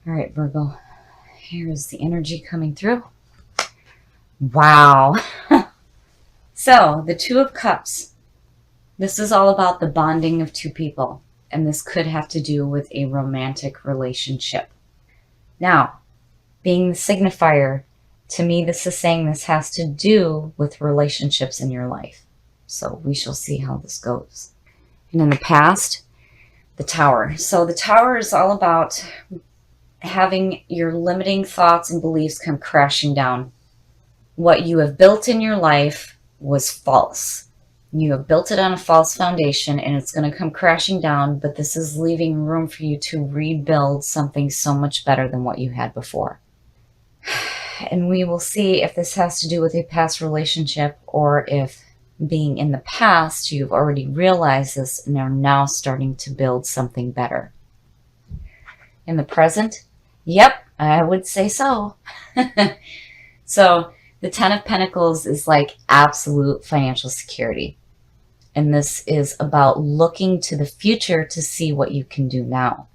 All right, Virgo, here's the energy coming through. Wow. So, the Two of Cups. This is all about the bonding of two people, and this could have to do with a romantic relationship. Now, being the signifier, to me, this is saying this has to do with relationships in your life. So we shall see how this goes. And in the past, the Tower. So the Tower is all about having your limiting thoughts and beliefs come crashing down. What you have built in your life was false. You have built it on a false foundation, and it's going to come crashing down, but this is leaving room for you to rebuild something so much better than what you had before. And we will see if this has to do with a past relationship, or if being in the past, you've already realized this and are now starting to build something better. In the present, yep, I would say so. So the Ten of Pentacles is like absolute financial security. And this is about looking to the future to see what you can do now.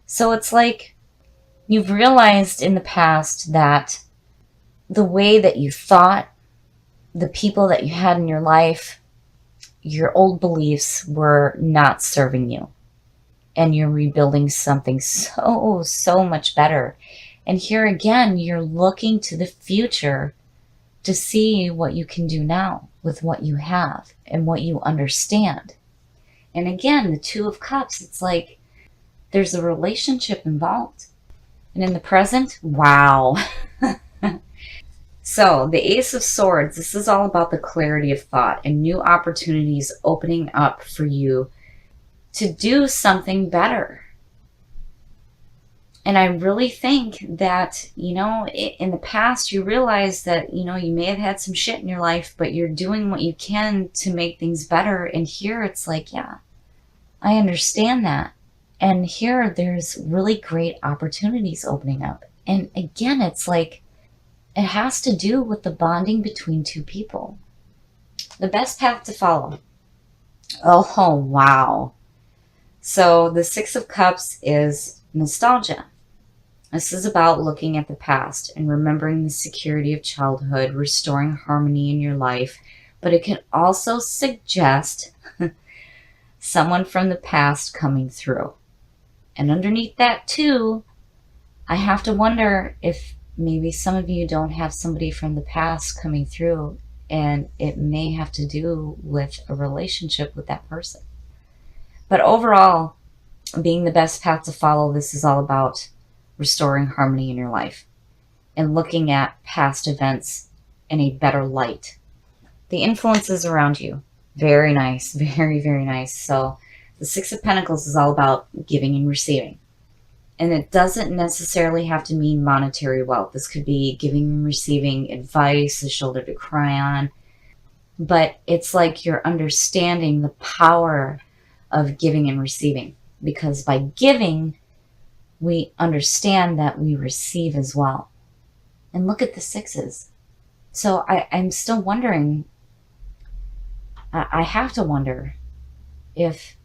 So it's like you've realized in the past that the way that you thought, the people that you had in your life, your old beliefs were not serving you. And you're rebuilding something so much better. And here again, you're looking to the future to see what you can do now with what you have and what you understand. And again, the Two of Cups, it's like there's a relationship involved. And in the present, wow. So the Ace of Swords, this is all about the clarity of thought and new opportunities opening up for you to do something better. And I really think that, in the past, you realize that, you may have had some shit in your life, but you're doing what you can to make things better. And here it's like, yeah, I understand that. And here there's really great opportunities opening up. And again, it's like, it has to do with the bonding between two people. The best path to follow. Oh, wow. So the Six of Cups is nostalgia. This is about looking at the past and remembering the security of childhood, restoring harmony in your life. But it can also suggest someone from the past coming through. And underneath that too, I have to wonder if maybe some of you don't have somebody from the past coming through, and it may have to do with a relationship with that person. But overall, being the best path to follow, this is all about restoring harmony in your life and looking at past events in a better light. The influences around you, very nice, very, very nice. So the Six of Pentacles is all about giving and receiving. And it doesn't necessarily have to mean monetary wealth. This could be giving and receiving advice, a shoulder to cry on. But it's like you're understanding the power of giving and receiving. Because by giving, we understand that we receive as well. And look at the sixes. So I'm still wondering, I have to wonder if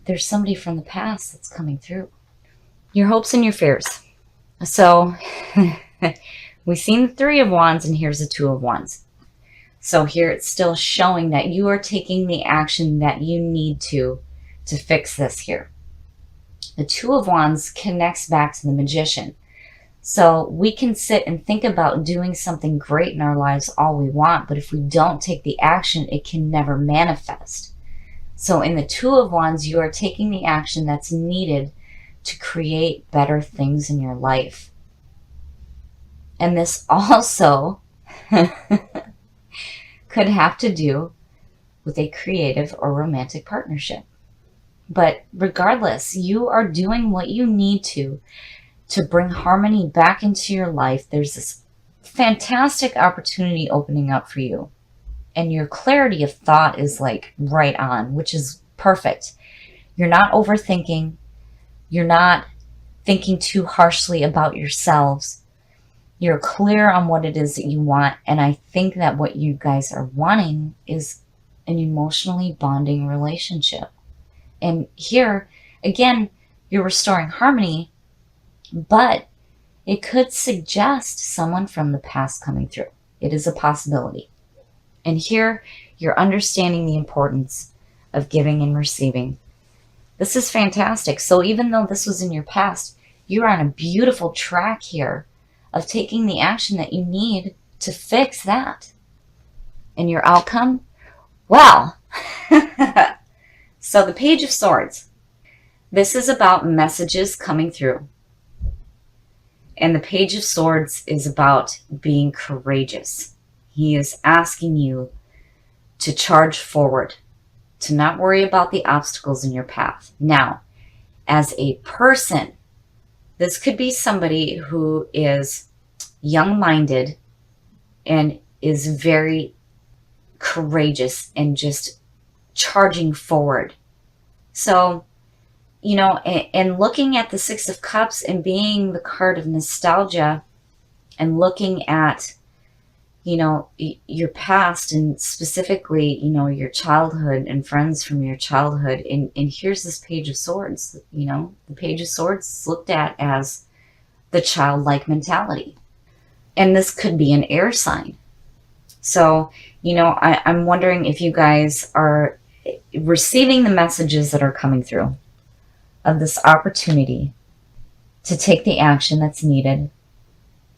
there's somebody from the past that's coming through. Your hopes and your fears. So we've seen the Three of Wands, and here's the Two of Wands. So here it's still showing that you are taking the action that you need to fix this here. The Two of Wands connects back to the Magician. So we can sit and think about doing something great in our lives all we want, but if we don't take the action, it can never manifest. So in the Two of Wands, you are taking the action that's needed to create better things in your life. And this also could have to do with a creative or romantic partnership. But regardless, you are doing what you need to bring harmony back into your life. There's this fantastic opportunity opening up for you. And your clarity of thought is like right on, which is perfect. You're not overthinking. You're not thinking too harshly about yourselves. You're clear on what it is that you want. And I think that what you guys are wanting is an emotionally bonding relationship. And here, again, you're restoring harmony, but it could suggest someone from the past coming through. It is a possibility. And here you're understanding the importance of giving and receiving. This is fantastic. So even though this was in your past, you're on a beautiful track here of taking the action that you need to fix that. And your outcome? Well, so the Page of Swords. This is about messages coming through. And the Page of Swords is about being courageous. He is asking you to charge forward, to not worry about the obstacles in your path. Now, as a person, this could be somebody who is young-minded and is very courageous and just charging forward. So, you know, and looking at the Six of Cups and being the card of nostalgia and looking at, you know, your past and specifically, you know, your childhood and friends from your childhood. And here's this Page of Swords, you know, the Page of Swords is looked at as the childlike mentality. And this could be an air sign. So, you know, I'm wondering if you guys are receiving the messages that are coming through of this opportunity to take the action that's needed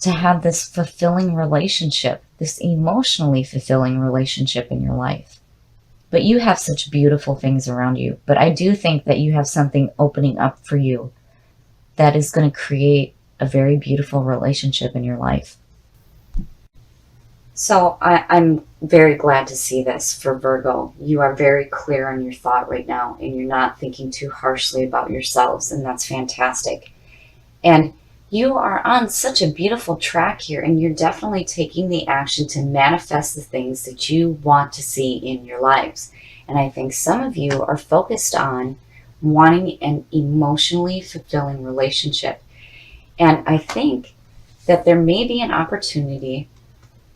to have this fulfilling relationship, this emotionally fulfilling relationship in your life. But you have such beautiful things around you. But I do think that you have something opening up for you that is going to create a very beautiful relationship in your life. So I'm very glad to see this for Virgo. You are very clear on your thought right now, and you're not thinking too harshly about yourselves, and that's fantastic. And you are on such a beautiful track here, and you're definitely taking the action to manifest the things that you want to see in your lives. And I think some of you are focused on wanting an emotionally fulfilling relationship. And I think that there may be an opportunity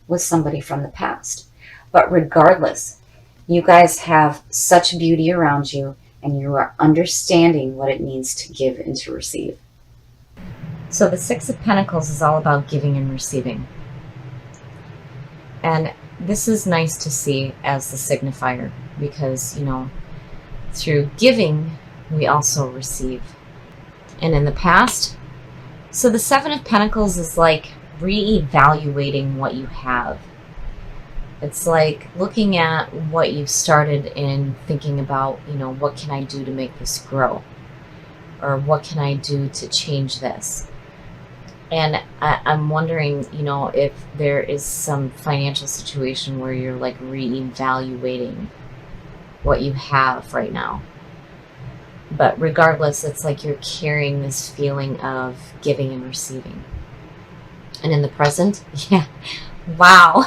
with somebody from the past. But regardless, you guys have such beauty around you, and you are understanding what it means to give and to receive. So the Six of Pentacles is all about giving and receiving. And this is nice to see as the signifier because, you know, through giving, we also receive. And in the past, so the Seven of Pentacles is like reevaluating what you have. It's like looking at what you've started and thinking about, you know, what can I do to make this grow? Or what can I do to change this? And I'm wondering, you know, if there is some financial situation where you're like reevaluating what you have right now. But regardless, it's like you're carrying this feeling of giving and receiving. And in the present, yeah, wow.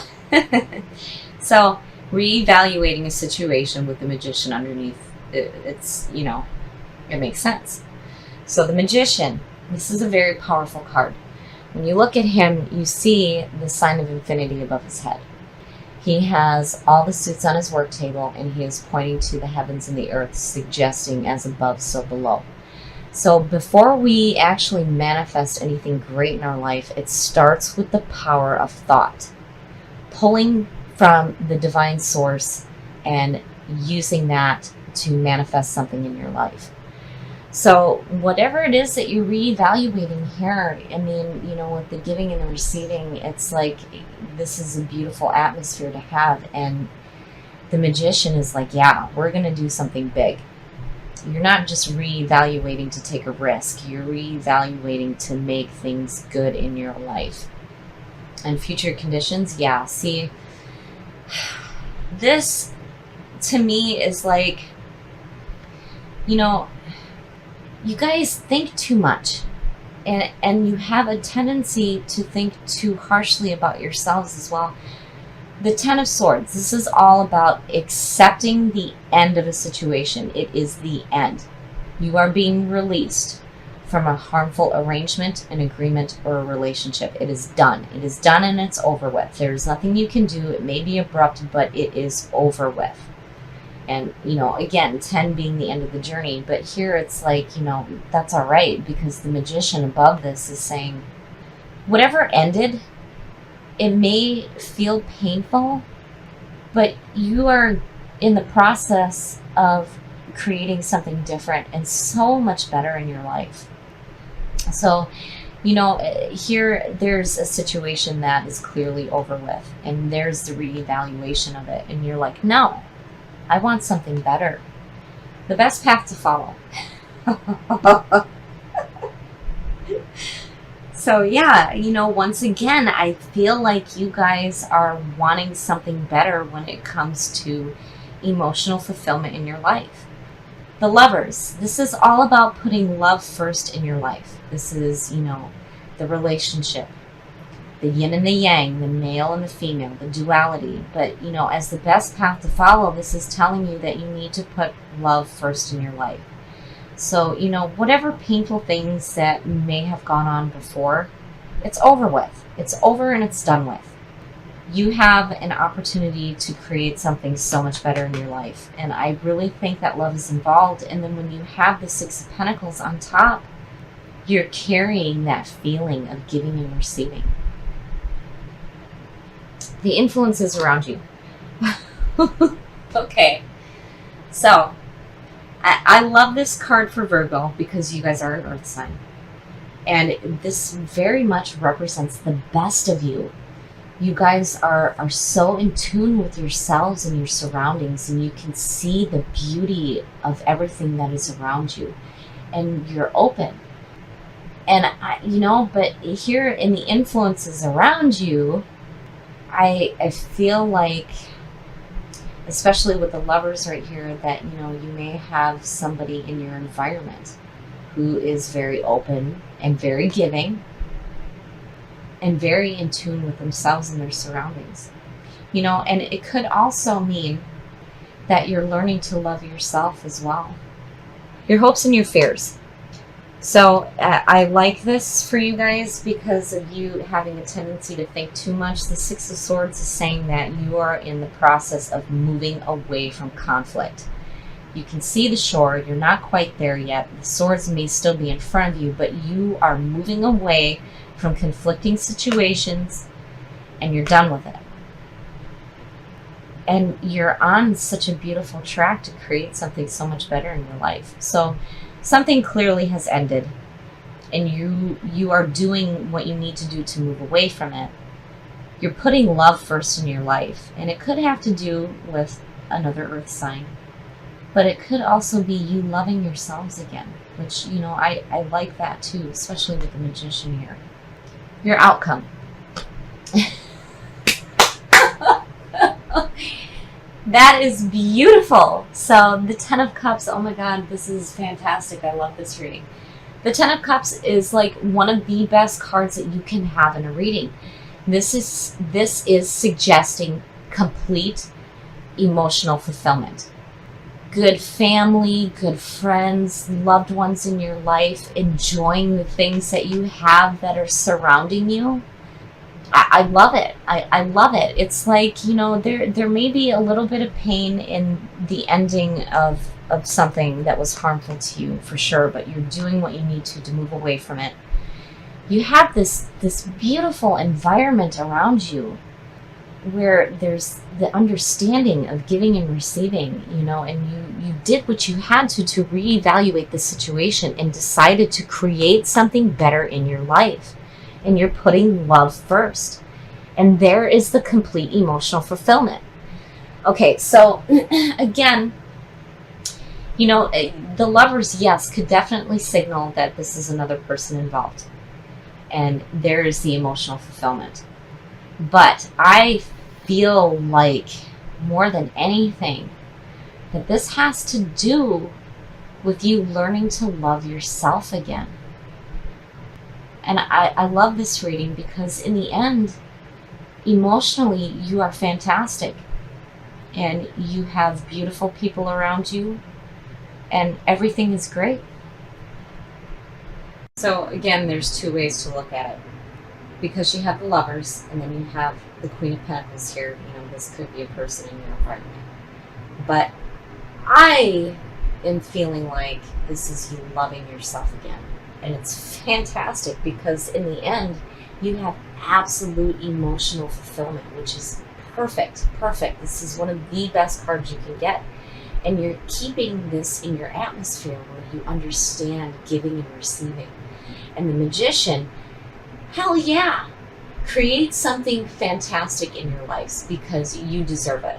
So reevaluating a situation with the Magician underneath, it's, you know, it makes sense. So the Magician, this is a very powerful card. When you look at him, you see the sign of infinity above his head. He has all the suits on his work table, and he is pointing to the heavens and the earth, suggesting as above, so below. So before we actually manifest anything great in our life, it starts with the power of thought. Pulling from the divine source and using that to manifest something in your life. So whatever it is that you're reevaluating here, I mean, you know, with the giving and the receiving, it's like this is a beautiful atmosphere to have. And the Magician is like, yeah, we're going to do something big. You're not just reevaluating to take a risk. You're reevaluating to make things good in your life. And future conditions, yeah, see, this to me is like, you know, you guys think too much, and you have a tendency to think too harshly about yourselves as well. The Ten of Swords, this is all about accepting the end of a situation. It is the end. You are being released from a harmful arrangement, an agreement, or a relationship. It is done. It is done and it's over with. There's nothing you can do. It may be abrupt, but it is over with. And, you know, again, 10 being the end of the journey. But here it's like, you know, that's all right, because the magician above this is saying, whatever ended, it may feel painful, but you are in the process of creating something different and so much better in your life. So, you know, here there's a situation that is clearly over with, and there's the reevaluation of it. And you're like, no, I want something better. The best path to follow. So yeah, you know, once again, I feel like you guys are wanting something better when it comes to emotional fulfillment in your life. The Lovers, this is all about putting love first in your life. This is, you know, the relationship, the yin and the yang, the male and the female, the duality. But, you know, as the best path to follow, this is telling you that you need to put love first in your life. So, you know, whatever painful things that may have gone on before, it's over with. It's over and it's done with. You have an opportunity to create something so much better in your life. And I really think that love is involved. And then when you have the Six of Pentacles on top, you're carrying that feeling of giving and receiving. The influences around you. Okay. So, I love this card for Virgo because you guys are an earth sign. And this very much represents the best of you. You guys are so in tune with yourselves and your surroundings, and you can see the beauty of everything that is around you. And you're open. And, you know, but here in the influences around you, I feel like, especially with the Lovers right here, that, you know, you may have somebody in your environment who is very open and very giving and very in tune with themselves and their surroundings. You know, and it could also mean that you're learning to love yourself as well. Your hopes and your fears. So I like this for you guys because of you having a tendency to think too much. The Six of Swords is saying that you are in the process of moving away from conflict. You can see the shore. You're not quite there yet. The swords may still be in front of you, but you are moving away from conflicting situations and you're done with it. And you're on such a beautiful track to create something so much better in your life. So something clearly has ended, and you are doing what you need to do to move away from it. You're putting love first in your life, and it could have to do with another earth sign, but it could also be you loving yourselves again, which, you know, I like that too, especially with the Magician here. Your outcome. That is beautiful. So the Ten of Cups, oh my God, this is fantastic. I love this reading. The Ten of Cups is like one of the best cards that you can have in a reading. This is suggesting complete emotional fulfillment. Good family, good friends, loved ones in your life, enjoying the things that you have that are surrounding you. I love it. I love it. It's like, you know, there may be a little bit of pain in the ending of something that was harmful to you, for sure, but you're doing what you need to move away from it. You have this beautiful environment around you where there's the understanding of giving and receiving, you know, and you did what you had to reevaluate the situation and decided to create something better in your life. And you're putting love first. And there is the complete emotional fulfillment. Okay, so again, you know, the Lovers, yes, could definitely signal that this is another person involved. And there is the emotional fulfillment. But I feel like, more than anything, that this has to do with you learning to love yourself again. And I love this reading because in the end, emotionally, you are fantastic. And you have beautiful people around you. And everything is great. So again, there's two ways to look at it. Because you have the Lovers, and then you have the Queen of Pentacles here. You know, this could be a person in your environment. But I am feeling like this is you loving yourself again. And it's fantastic because in the end, you have absolute emotional fulfillment, which is perfect. Perfect. This is one of the best cards you can get. And you're keeping this in your atmosphere where you understand giving and receiving. And the Magician, hell yeah, create something fantastic in your lives because you deserve it.